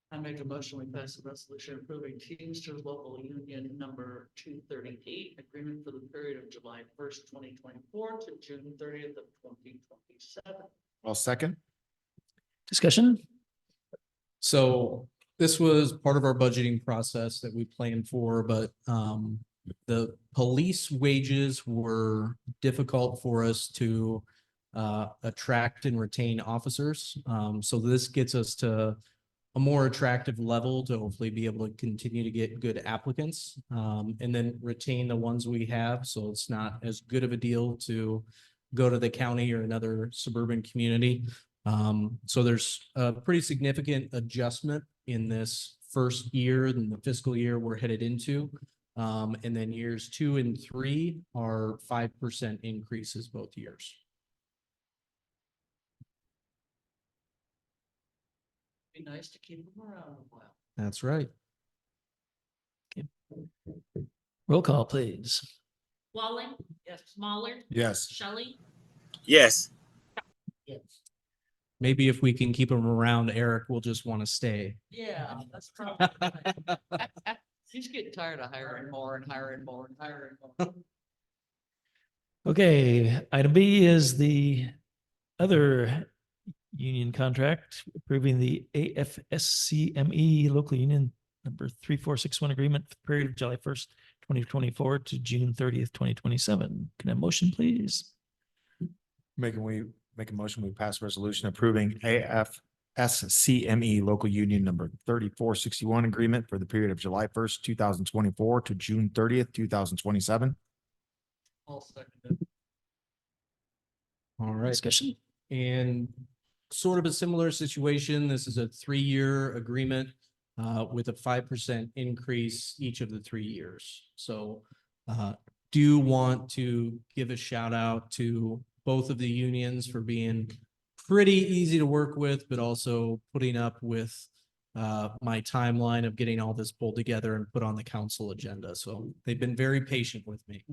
I make a motion, we pass a resolution approving Teamsters Local Union number 238, agreement for the period of July 1st, 2024 to June 30th of 2027. I'll second. Discussion? So this was part of our budgeting process that we planned for, but the police wages were difficult for us to attract and retain officers. So this gets us to a more attractive level to hopefully be able to continue to get good applicants, and then retain the ones we have. So it's not as good of a deal to go to the county or another suburban community. So there's a pretty significant adjustment in this first year in the fiscal year we're headed into. And then years 2 and 3 are 5% increases both years. Be nice to keep them around a while. That's right. Roll call, please. Walling, Yes. Mahler, Yes. Shelley, Yes. Yes. Maybe if we can keep them around, Eric will just want to stay. Yeah, that's probably right. He's getting tired of hiring more and hiring more and hiring more. Okay, item B is the other union contract approving the AFSCME local union number 3461 agreement for the period of July 1st, 2024 to June 30th, 2027. Can I have a motion, please? Make a motion, we pass a resolution approving AFSCME local union number 3461 agreement for the period of July 1st, 2024 to June 30th, 2027. I'll second it. All right. Discussion? And sort of a similar situation. This is a 3-year agreement with a 5% increase each of the 3 years. So Do want to give a shout out to both of the unions for being pretty easy to work with, but also putting up with my timeline of getting all this pulled together and put on the council agenda. So they've been very patient with me.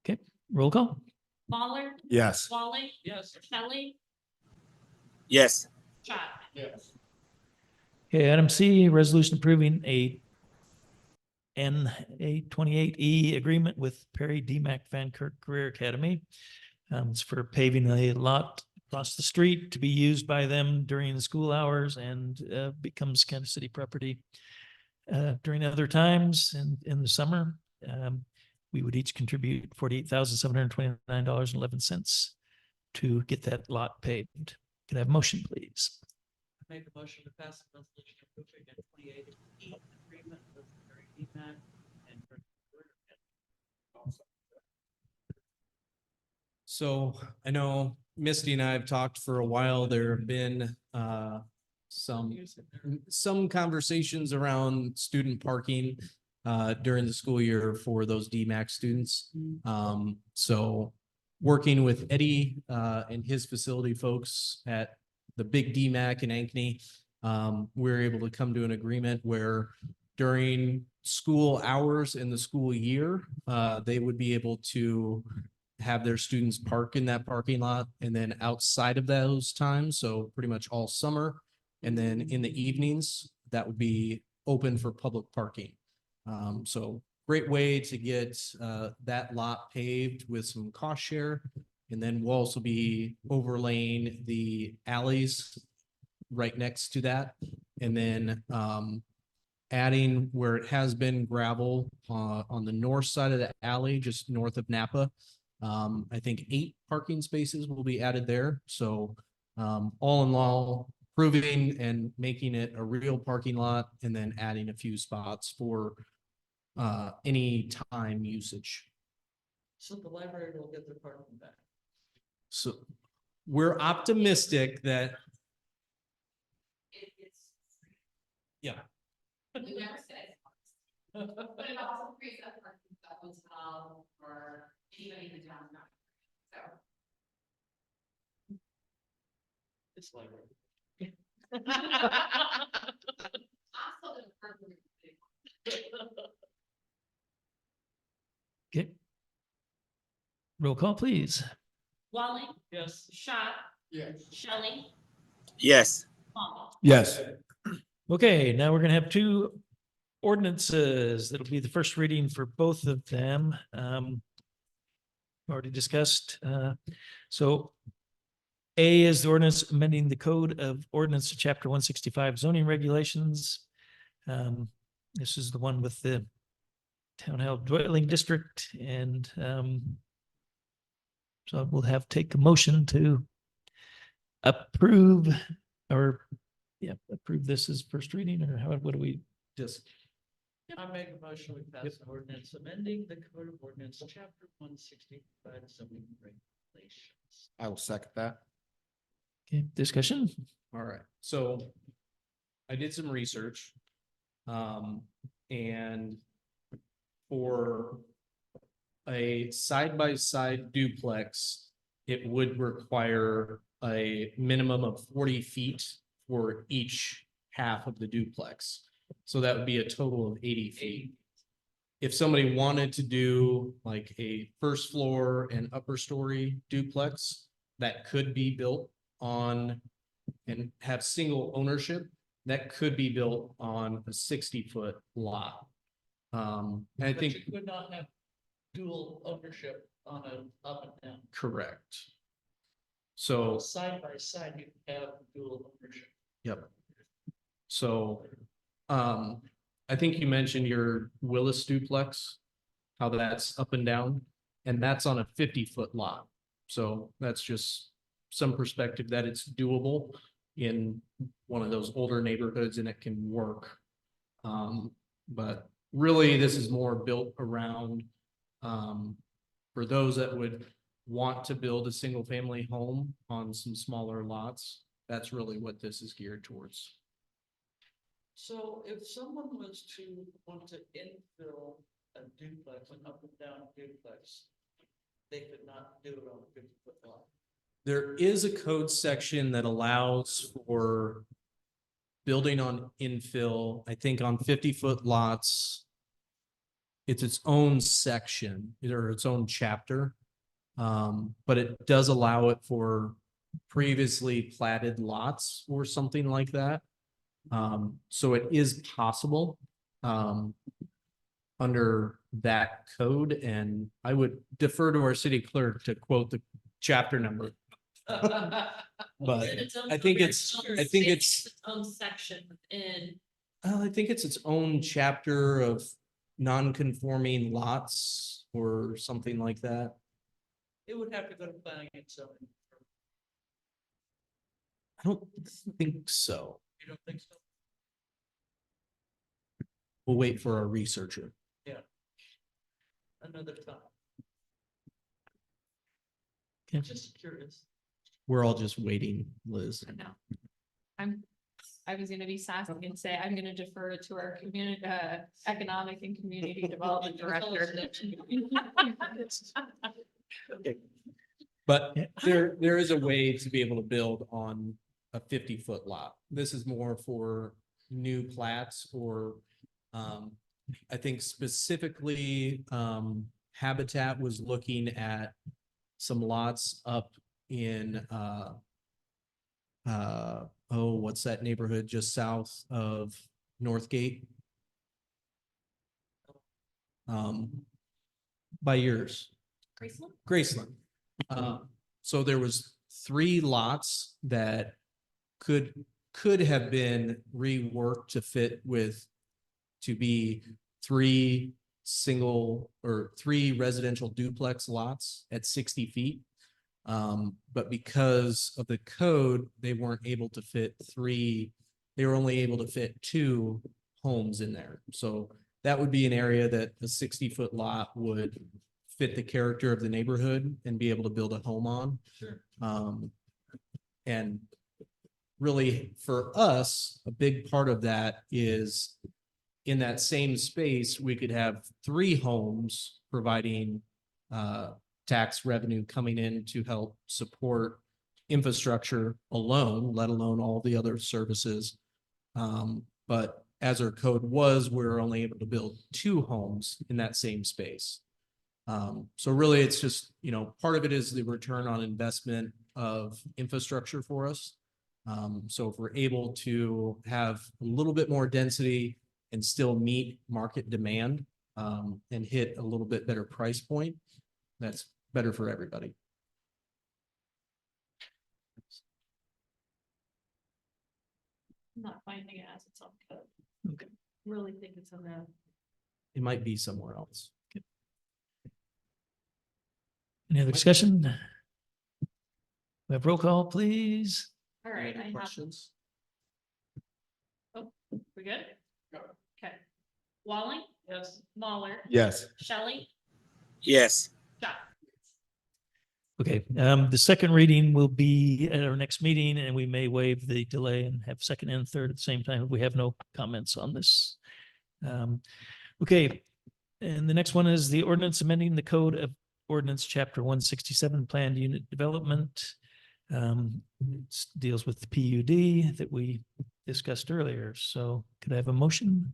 Okay, roll call. Lawler, Yes. Walling, Yes. Kelly, Yes. Schott. Yes. Okay, item C, resolution approving a NA28E agreement with Perry DMAC Van Kirk Career Academy. It's for paving a lot across the street to be used by them during the school hours and becomes kind of city property during other times in the summer. We would each contribute $48,729.11 to get that lot paved. Can I have a motion, please? Make a motion to pass the resolution approving a 28E agreement with Perry DMAC and. So I know Misty and I have talked for a while. There have been some conversations around student parking during the school year for those DMAC students. So working with Eddie and his facility folks at the big DMAC in Ankeny, we're able to come to an agreement where during school hours in the school year, they would be able to have their students park in that parking lot, and then outside of those times, so pretty much all summer, and then in the evenings, that would be open for public parking. So great way to get that lot paved with some cost share. And then we'll also be overlaying the alleys right next to that. And then adding where it has been gravel on the north side of the alley, just north of Napa. I think 8 parking spaces will be added there. So all in all, improving and making it a real parking lot, and then adding a few spots for any time usage. So the library will get their parking back. So we're optimistic that, yeah, We never said. But it also creates that parking that was for anybody in the town. So. This library. Okay. Roll call, please. Walling, Yes. Schott, Yes. Shelley, Yes. Paul. Yes. Okay, now we're gonna have 2 ordinances. That'll be the first reading for both of them. Already discussed. So A is the ordinance amending the code of ordinance to chapter 165 zoning regulations. This is the one with the townhouse dwelling district, and so we'll have take a motion to approve approve this as first reading, or what do we just? I make a motion, we pass an ordinance amending the code of ordinance, chapter 165 zoning regulations. I will second that. Okay, discussion? all right. So I did some research. And for a side-by-side duplex, it would require a minimum of 40 feet for each half of the duplex. So that would be a total of 80 feet. If somebody wanted to do like a first floor and upper story duplex, that could be built on and have single ownership, that could be built on a 60-foot lot. And I But think you could not have dual ownership on an up and down. correct. So, Side by side, you can have dual ownership. yep. So, I think you mentioned your Willis duplex, how that's up and down, and that's on a 50-foot lot. So that's just some perspective that it's doable in one of those older neighborhoods, and it can work. But really, this is more built around for those that would want to build a single family home on some smaller lots. That's really what this is geared towards. So if someone was to want to infill a duplex, an up and down duplex, they could not do it on a 50-foot lot. There is a code section that allows for building on infill, I think on 50-foot lots. It's its own section, or its own chapter. But it does allow it for previously platted lots or something like that. So it is possible, under that code, and I would defer to our city clerk to quote the chapter number. But I think it's, Its own section within. I think it's its own chapter of non-conforming lots or something like that. It would have to go to planning and zoning. I don't think so. You don't think so? We'll wait for our researcher. Another time. Okay. Just curious. We're all just waiting, Liz. No. I was gonna be sassy and say, I'm gonna defer to our community, economic and community development director. But Yeah. there is a way to be able to build on a 50-foot lot. This is more for new plats or, I think specifically, Habitat was looking at some lots up in, what's that neighborhood just south of Northgate? By yours. Graceland? Graceland. So there was 3 lots that could have been reworked to fit to be 3 residential duplex lots at 60 feet. But because of the code, they weren't able to fit 3, they were only able to fit 2 homes in there. So that would be an area that a 60-foot lot would fit the character of the neighborhood and be able to build a home on. Sure. And really for us, a big part of that is in that same space, we could have 3 homes providing tax revenue coming in to help support infrastructure alone, let alone all the other services. But as our code was, we were only able to build 2 homes in that same space. So really, it's just, part of it is the return on investment of infrastructure for us. So if we're able to have a little bit more density and still meet market demand, and hit a little bit better price point, that's better for everybody. I'm not finding it as its own code. Okay. Really think it's in the. It might be somewhere else. Any other discussion? We have roll call, please. All right, Any I have, questions? we good? Okay. Walling, Yes. Mahler, Yes. Shelley, Yes. Scott. Okay, the second reading will be at our next meeting, and we may waive the delay and have second and third at the same time if we have no comments on this. Okay, and the next one is the ordinance amending the code of ordinance chapter 167 planned unit development. It deals with the PUD that we discussed earlier. So could I have a motion?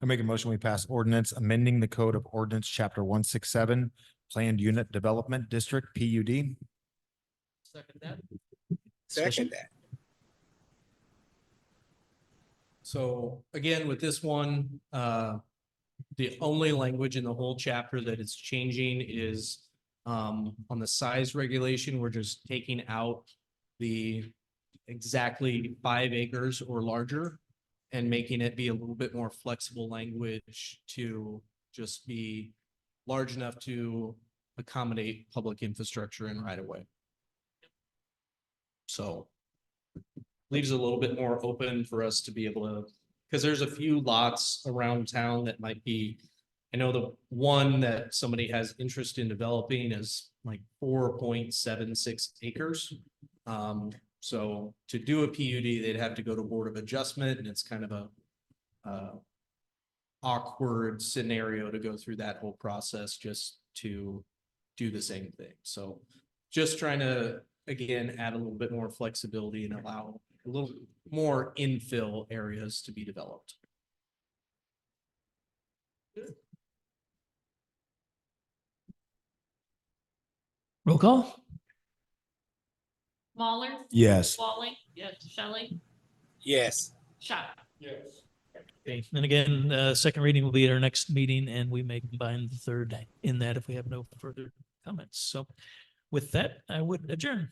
I make a motion, we pass ordinance amending the code of ordinance chapter 167, planned unit development district, PUD. Second that. Second that. So again, with this one, the only language in the whole chapter that is changing is on the size regulation, we're just taking out the exactly 5 acres or larger and making it be a little bit more flexible language to just be large enough to accommodate public infrastructure and right of way. So leaves a little bit more open for us to be able to, because there's a few lots around town that might be, I know the one that somebody has interest in developing is like 4.76 acres. So to do a PUD, they'd have to go to Board of Adjustment, and it's kind of a awkward scenario to go through that whole process just to do the same thing. So just trying to, again, add a little bit more flexibility and allow a little more infill areas to be developed. Roll call? Mahler, Yes. Walling. Yes. Shelley, Yes. Shot. Yes. Okay, and again, second reading will be at our next meeting, and we may combine the third in that if we have no further comments. So with that, I would adjourn.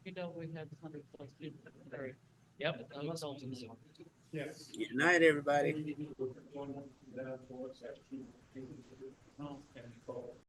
You know, we had 100+ people. Yep. Yes. Good night, everybody. Oh, okay.